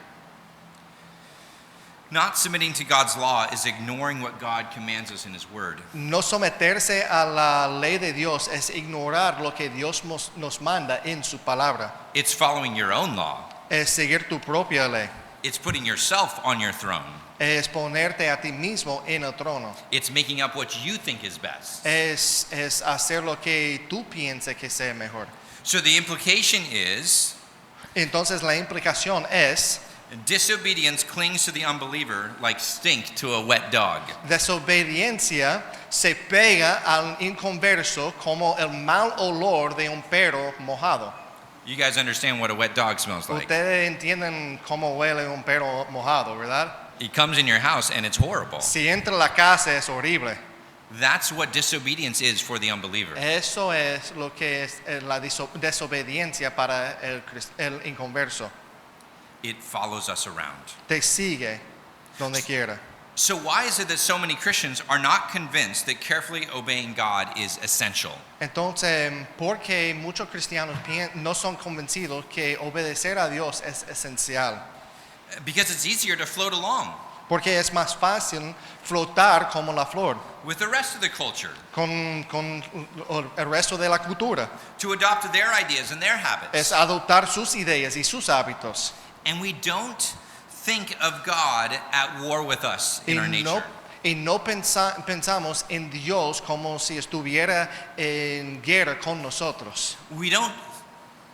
Not submitting to God's law is ignoring what God commands us in His Word. No someterse a la ley de Dios es ignorar lo que Dios nos manda en su palabra. It's following your own law. Es seguir tu propia ley. It's putting yourself on your throne. Es ponerte a ti mismo en el trono. It's making up what you think is best. Es hacer lo que tú pienses que sea mejor. So the implication is Entonces la implicación es disobedience clings to the unbeliever like stink to a wet dog. desobediencia se pega al inconverso como el mal olor de un perro mojado. You guys understand what a wet dog smells like. Ustedes entienden cómo huele un perro mojado, ¿verdad? He comes in your house and it's horrible. Si entra a la casa es horrible. That's what disobedience is for the unbeliever. Eso es lo que es la desobediencia para el inconverso. It follows us around. Te sigue donde quiera. So why is it that so many Christians are not convinced that carefully obeying God is essential? Entonces, ¿por qué muchos cristianos no son convencidos que obedecer a Dios es esencial? Because it's easier to float along Porque es más fácil flotar como la flor with the rest of the culture, con el resto de la cultura. to adopt their ideas and their habits. Es adoptar sus ideas y sus hábitos. And we don't think of God at war with us in our nature. Y no pensamos en Dios como si estuviera en guerra con nosotros. We don't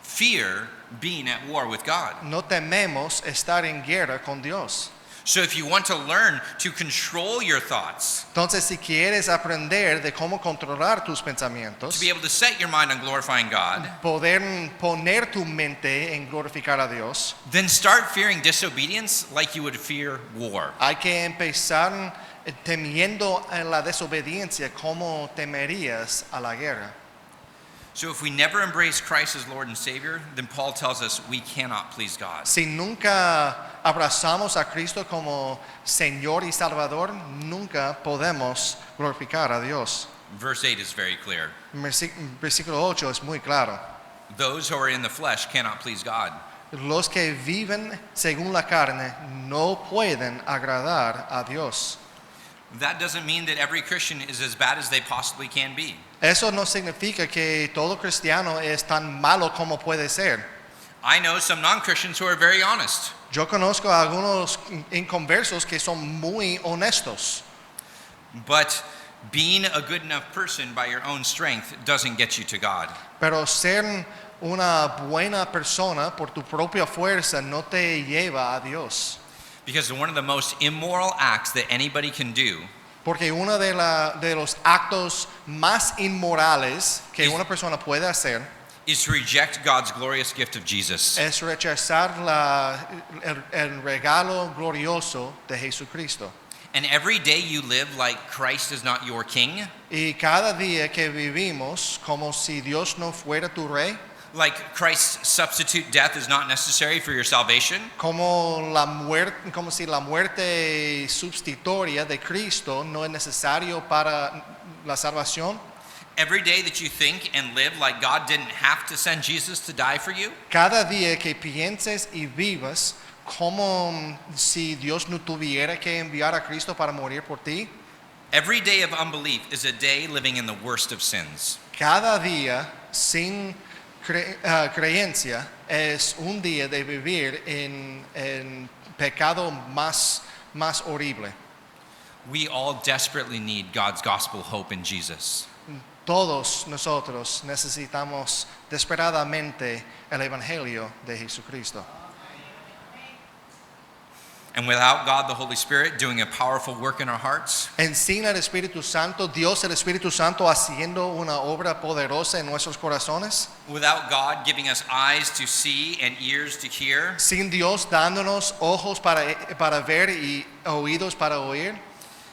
fear being at war with God. No tememos estar en guerra con Dios. So if you want to learn to control your thoughts, Entonces, si quieres aprender de cómo controlar tus to pensamientos, be able to set your mind on glorifying God, poder poner tu mente en glorificar a Dios, then start fearing disobedience like you would fear war. hay que empezar temiendo a la desobediencia como temerías a la guerra. So if we never embrace Christ as Lord and Savior, then Paul tells us we cannot please God. Si nunca abrazamos a Cristo como Señor y Salvador, nunca podemos glorificar a Dios. Verse 8 is very clear. Versículo 8 es muy claro. Those who are in the flesh cannot please God. Los que viven según la carne no pueden agradar a Dios. That doesn't mean that every Christian is as bad as they possibly can be. Eso no significa que todo cristiano es tan malo como puede ser. I know some non-Christians who are very honest. Yo conozco a algunos inconversos que son muy honestos, But being a good enough person by your own strength doesn't get you to God. pero ser una buena persona por tu propia fuerza no te lleva a Dios. Because one of the most immoral acts that anybody can do Porque uno de los actos más inmorales que Es- una persona puede hacer is to reject God's glorious gift of Jesus. es rechazar el regalo glorioso de Jesucristo. And every day you live like Christ is not your king, Y cada día que vivimos como si Dios no fuera tu rey, like Christ's substitute death is not necessary for your salvation, como si la muerte sustitutoria de Cristo no es necesario para la salvación. every day that you think and live like God didn't have to send Jesus to die for you, Cada día que pienses y vivas como si Dios no tuviera que enviar a Cristo para morir por ti, every day of unbelief is a day living in the worst of sins. cada día sin creencia es un día de vivir en pecado más horrible. We all desperately need God's gospel hope in Jesus. Todos nosotros necesitamos desesperadamente el Evangelio de Jesucristo. And without God the Holy Spirit doing a powerful work in our hearts, En sin el Espíritu Santo, Dios el Espíritu Santo haciendo una obra poderosa en nuestros corazones, without God giving us eyes to see and ears to hear, sin Dios dándonos ojos para ver y oídos para oír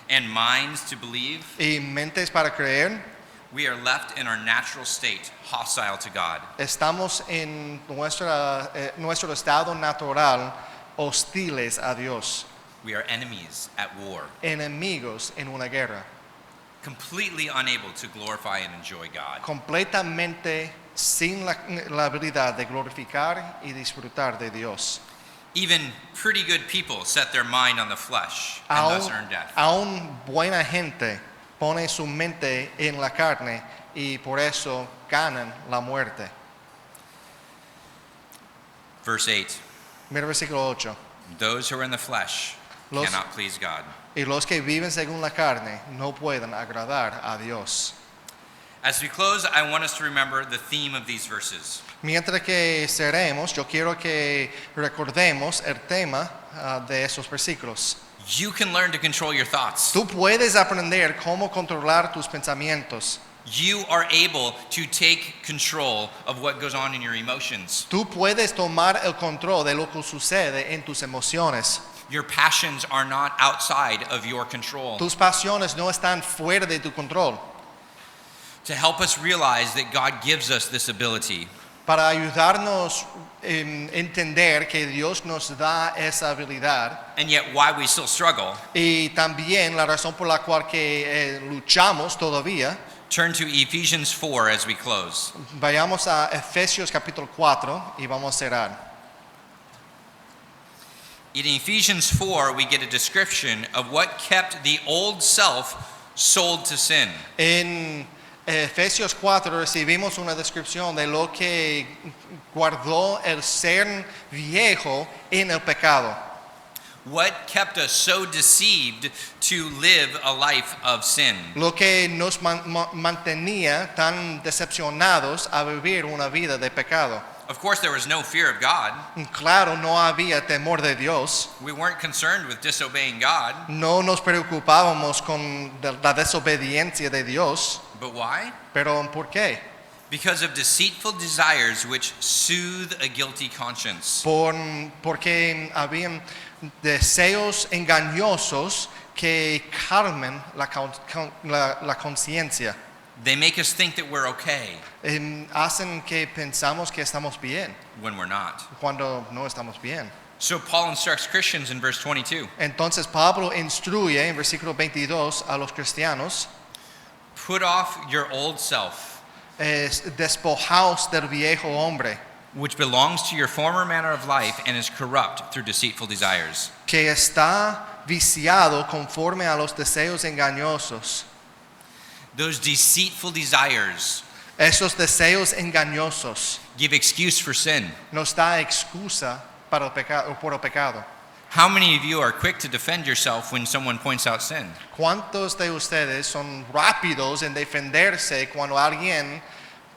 and minds to believe, y mentes para creer, we are left in our natural state, hostile to God. estamos en nuestro estado natural hostiles a Dios, We are enemies at war, enemigos en una guerra, completely unable to glorify and enjoy God. completamente sin la habilidad de glorificar y disfrutar de Dios. Even pretty good people set their mind on the flesh and thus earn death. Aún buena gente pone su mente en la carne y por eso ganan la muerte. Verse 8, Mira versículo 8. those who are in the flesh Los- cannot please God. Y los que viven según la carne no pueden agradar a Dios. As we close, I want us to remember the theme of these verses. Mientras que seremos, yo quiero que recordemos el tema de esos versículos. You can learn to control your thoughts. Tú puedes aprender cómo controlar tus pensamientos. You are able to take control of what goes on in your emotions. Tú puedes tomar el control de lo que sucede en tus emociones. Your passions are not outside of your control. Tus pasiones no están fuera de tu control. To help us realize that God gives us this ability, Para ayudarnos a entender que Dios nos da esa habilidad and yet why we still struggle, y también la razón por la cual que luchamos todavía. turn to Ephesians 4 as we close. Vayamos a Efesios capítulo 4 y vamos a cerrar. In Ephesians 4, we get a description of what kept the old self sold to sin. En Efesios 4 recibimos una descripción de lo que guardó el ser viejo en el pecado. What kept us so deceived to live a life of sin? Lo que nos mantenía tan decepcionados a vivir una vida de pecado. Of course, there was no fear of God. Claro, no había temor de Dios. We weren't concerned with disobeying God. No nos preocupábamos con la desobediencia de Dios. But why? Pero ¿por qué? Because of deceitful desires which soothe a guilty conscience. Porque habían deseos engañosos que calmen la conciencia. They make us think that we're okay Hacen que pensamos que estamos bien when we're not. cuando no estamos bien. So Paul instructs Christians in verse 22. Entonces Pablo instruye en versículo 22 a los cristianos, Put off your old self, despojaos del viejo hombre which belongs to your former manner of life and is corrupt through deceitful desires. que está viciado conforme a los deseos engañosos. Those deceitful desires Esos deseos engañosos give excuse for sin. nos da excusa para por el pecado. How many of you are quick to defend yourself when someone points out sin? ¿Cuántos de ustedes son rápidos en defenderse cuando alguien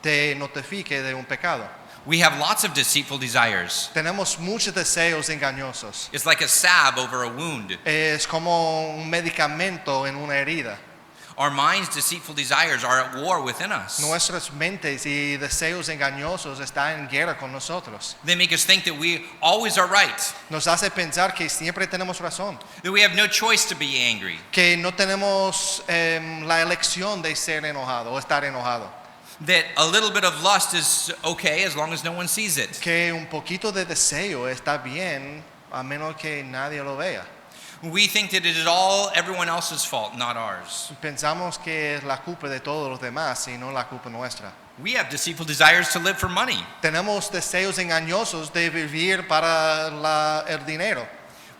te notifique de un pecado? We have lots of deceitful desires. Tenemos muchos deseos engañosos. It's like a salve over a wound. Es como un medicamento en una herida. Our mind's deceitful desires are at war within us. Nuestras mentes y deseos engañosos están en guerra con nosotros. They make us think that we always are right, Nos hace pensar que siempre tenemos razón, that we have no choice to be angry, que no tenemos la elección de ser enojado o estar enojado, that a little bit of lust is okay as long as no one sees it. que un poquito de deseo está bien a menos que nadie lo vea. We think that it is all everyone else's fault, not ours. Pensamos que es la culpa de todos los demás y no la culpa nuestra. We have deceitful desires to live for money, Tenemos deseos engañosos de vivir para el dinero.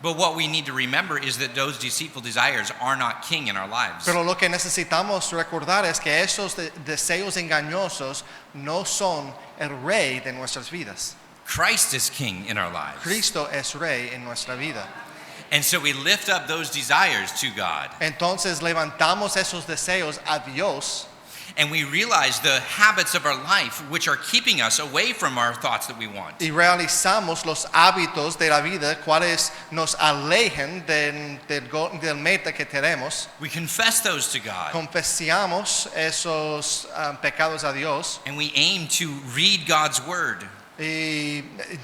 but what we need to remember is that those deceitful desires are not king in our lives. Pero lo que necesitamos recordar es que esos deseos engañosos no son el rey de nuestras vidas. Christ is king in our lives. Cristo es rey en nuestra vida. And so we lift up those desires to God, Entonces levantamos esos deseos a Dios and we realize the habits of our life which are keeping us away from our thoughts that we want. y realizamos los hábitos de la vida cuales nos alejen del meta que tenemos. We confess those to God, Confesamos esos pecados a Dios and we aim to read God's word y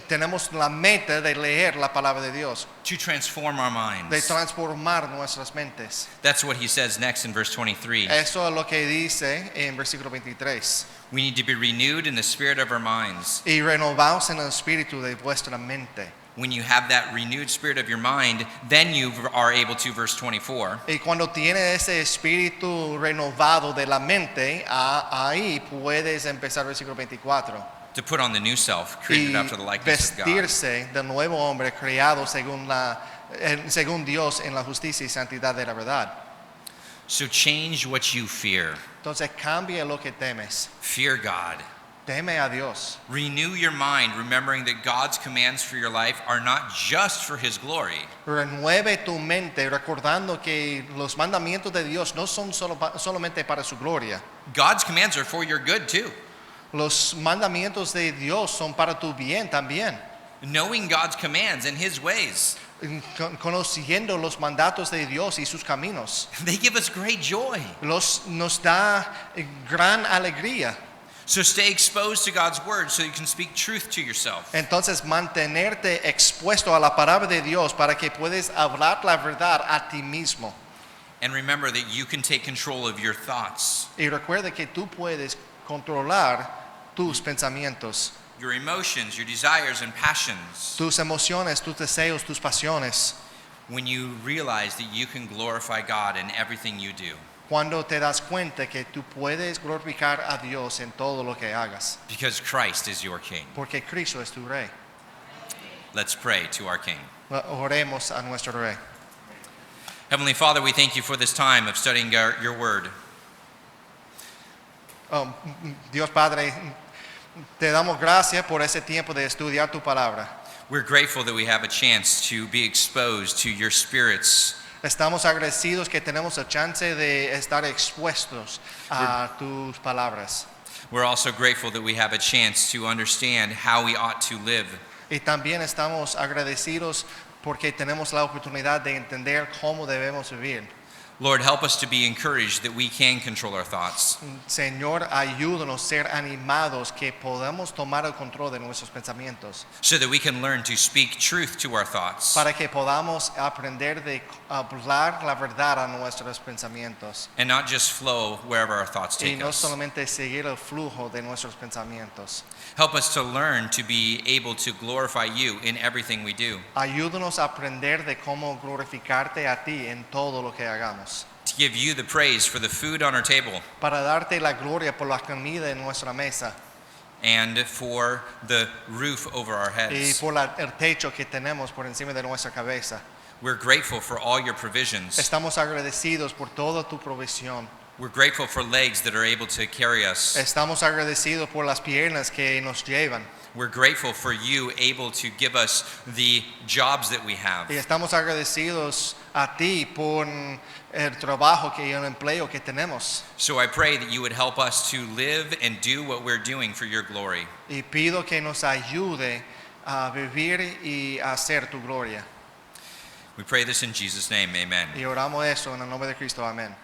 tenemos la meta de leer la palabra de Dios, to transform our de minds. transformar nuestras mentes. That's what he says next in verse 23. Eso es lo que dice en versículo 23. We need to be renewed in the spirit of our minds. Y renovaos en el espíritu de vuestra mente. When you have that renewed spirit of your mind, then you are able to, verse 24, Y cuando tienes ese espíritu renovado de la mente, ahí puedes empezar versículo 24. to put on the new self, created Y after the likeness of God. vestirse del nuevo hombre creado según Dios en la justicia y santidad de la verdad. So change what you fear. Entonces cambia lo que temes. Fear God. Teme a Dios. Renew your mind, remembering that God's commands for your life are not just for His glory, Renueve tu mente recordando que los mandamientos de Dios no son solamente para su gloria. God's commands are for your good too. Los mandamientos de Dios son para tu bien también. Knowing God's commands and His ways, Conociendo los mandatos de Dios y sus caminos, they give us great joy. nos da gran alegría. So stay exposed to God's word so you can speak truth to yourself. Entonces mantenerte expuesto a la palabra de Dios para que puedas hablar la verdad a ti mismo. And remember that you can take control of your thoughts, Y recuerda que tú puedes controlar tus pensamientos, your emotions, your desires, and passions tus emociones, tus deseos, tus pasiones. when you realize that you can glorify God in everything you do. Cuando te das cuenta que tú puedes glorificar a Dios en todo lo que hagas, Because Christ is your King. porque Cristo es tu Rey. Let's pray to our King. Oremos a nuestro Rey. Heavenly Father, we thank you for this time of studying your word. Dios Padre, te damos gracias por ese tiempo de estudiar tu palabra. We're grateful that we have a chance to be exposed to your Spirit's Estamos agradecidos que tenemos la chance de estar expuestos a tus palabras. We're also grateful that we have a chance to understand how we ought to live. Y también estamos agradecidos porque tenemos la oportunidad de entender cómo debemos vivir. Lord, help us to be encouraged that we can control our thoughts. Señor, ayúdanos a ser animados que podamos tomar el control de nuestros pensamientos, So that we can learn to speak truth to our thoughts para que podamos aprender de hablar la verdad a nuestros pensamientos and not just flow wherever our thoughts y take no us. solamente seguir el flujo de nuestros pensamientos. Help us to learn to be able to glorify you in everything we do, Ayúdanos a aprender de cómo glorificarte a ti en todo lo que hagamos, to give you the praise for the food on our table para darte la gloria por la comida en nuestra mesa and for the roof over our y heads. por el techo que tenemos por encima de nuestra cabeza. We're grateful for all your provisions. Estamos agradecidos por toda tu provisión. We're grateful for legs that are able to carry us. Estamos agradecidos por las piernas que nos llevan. We're grateful for you able to give us the jobs that we have. Y estamos agradecidos a ti por el trabajo y el empleo que tenemos. So I pray that you would help us to live and do what we're doing for your glory. Y pido que nos ayude a vivir y a hacer tu gloria. We pray this in Jesus' name, amen. Y oramos eso en el nombre de Cristo. Amén.